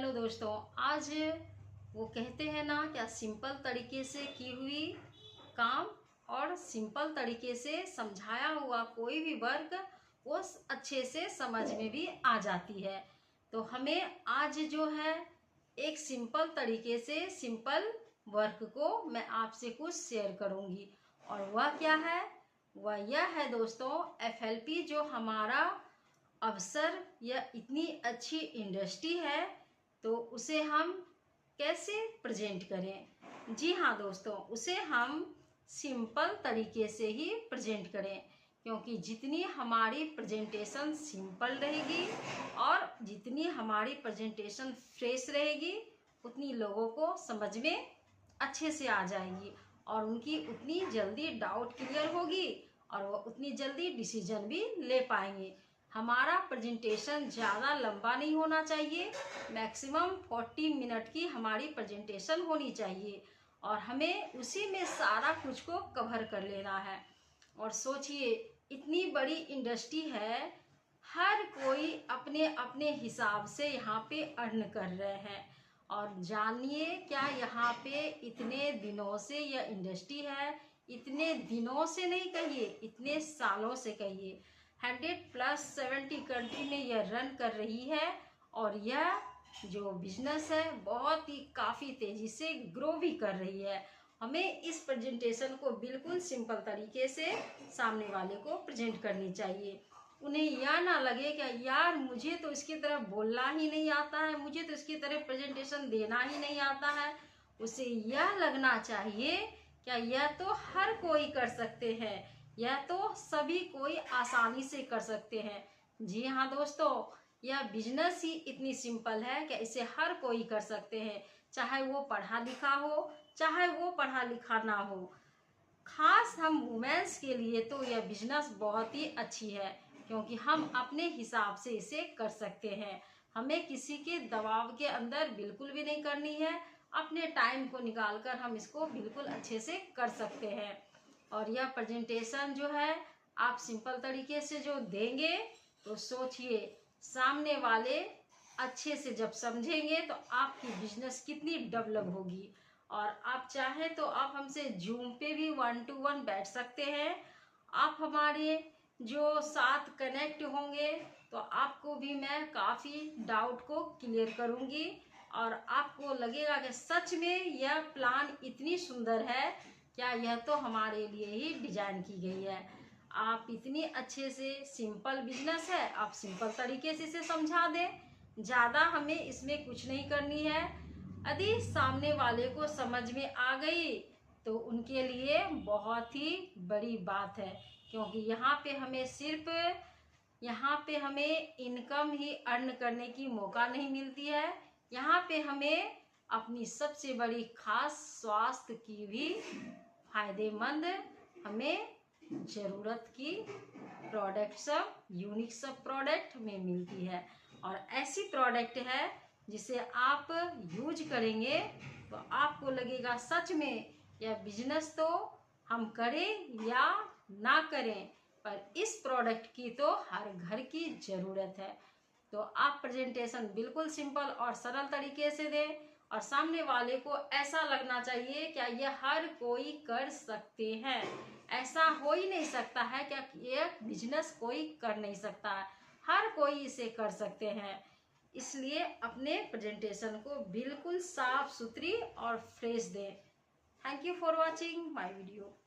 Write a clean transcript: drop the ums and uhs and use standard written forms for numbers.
Hello दोस्तों, आज वो कहते हैं ना क्या सिंपल तरीके से की हुई काम और सिंपल तरीके से समझाया हुआ कोई भी वर्क वो अच्छे से समझ में भी आ जाती है। तो हमें आज जो है एक सिंपल तरीके से सिंपल वर्क को मैं आपसे कुछ शेयर करूंगी और वह क्या है, वह यह है दोस्तों, FLP जो हमारा अवसर या इतनी अच्छी इंडस्ट्री है तो उसे हम कैसे प्रेजेंट करें। जी हाँ दोस्तों, उसे हम सिंपल तरीके से ही प्रेजेंट करें, क्योंकि जितनी हमारी प्रेजेंटेशन सिंपल रहेगी और जितनी हमारी प्रेजेंटेशन फ्रेश रहेगी उतनी लोगों को समझ में अच्छे से आ जाएगी और उनकी उतनी जल्दी डाउट क्लियर होगी और वो उतनी जल्दी डिसीजन भी ले पाएंगे। हमारा प्रेजेंटेशन ज़्यादा लंबा नहीं होना चाहिए, मैक्सिमम 40 मिनट की हमारी प्रेजेंटेशन होनी चाहिए और हमें उसी में सारा कुछ को कवर कर लेना है। और सोचिए, इतनी बड़ी इंडस्ट्री है, हर कोई अपने अपने हिसाब से यहाँ पे अर्न कर रहे हैं। और जानिए क्या, यहाँ पे इतने दिनों से यह इंडस्ट्री है, इतने दिनों से नहीं कहिए, इतने सालों से कहिए, 100+70 कंट्री में यह रन कर रही है और यह जो बिजनेस है बहुत ही काफ़ी तेज़ी से ग्रो भी कर रही है। हमें इस प्रेजेंटेशन को बिल्कुल सिंपल तरीके से सामने वाले को प्रेजेंट करनी चाहिए। उन्हें यह ना लगे कि यार मुझे तो इसकी तरह बोलना ही नहीं आता है, मुझे तो इसकी तरह प्रेजेंटेशन देना ही नहीं आता है। उसे यह लगना चाहिए क्या यह तो हर कोई कर सकते हैं, यह तो सभी कोई आसानी से कर सकते हैं। जी हाँ दोस्तों, यह बिजनेस ही इतनी सिंपल है कि इसे हर कोई कर सकते हैं, चाहे वो पढ़ा लिखा हो चाहे वो पढ़ा लिखा ना हो। खास हम वुमेन्स के लिए तो यह बिजनेस बहुत ही अच्छी है, क्योंकि हम अपने हिसाब से इसे कर सकते हैं। हमें किसी के दबाव के अंदर बिल्कुल भी नहीं करनी है, अपने टाइम को निकालकर हम इसको बिल्कुल अच्छे से कर सकते हैं। और यह प्रेजेंटेशन जो है आप सिंपल तरीके से जो देंगे तो सोचिए, सामने वाले अच्छे से जब समझेंगे तो आपकी बिजनेस कितनी डेवलप होगी। और आप चाहे तो आप हमसे जूम पे भी 1 to 1 बैठ सकते हैं। आप हमारे जो साथ कनेक्ट होंगे तो आपको भी मैं काफ़ी डाउट को क्लियर करूंगी और आपको लगेगा कि सच में यह प्लान इतनी सुंदर है, क्या यह तो हमारे लिए ही डिजाइन की गई है। आप इतनी अच्छे से, सिंपल बिजनेस है, आप सिंपल तरीके से इसे समझा दें, ज़्यादा हमें इसमें कुछ नहीं करनी है। यदि सामने वाले को समझ में आ गई तो उनके लिए बहुत ही बड़ी बात है, क्योंकि यहाँ पे हमें इनकम ही अर्न करने की मौका नहीं मिलती है। यहाँ पे हमें अपनी सबसे बड़ी खास स्वास्थ्य की भी फायदेमंद हमें ज़रूरत की प्रोडक्ट सब, यूनिक सब प्रोडक्ट में मिलती है। और ऐसी प्रोडक्ट है जिसे आप यूज करेंगे तो आपको लगेगा सच में यह बिजनेस तो हम करें या ना करें, पर इस प्रोडक्ट की तो हर घर की ज़रूरत है। तो आप प्रेजेंटेशन बिल्कुल सिंपल और सरल तरीके से दें और सामने वाले को ऐसा लगना चाहिए क्या यह हर कोई कर सकते हैं। ऐसा हो ही नहीं सकता है क्या यह बिजनेस कोई कर नहीं सकता है, हर कोई इसे कर सकते हैं। इसलिए अपने प्रेजेंटेशन को बिल्कुल साफ सुथरी और फ्रेश दें। Thank you for watching my video.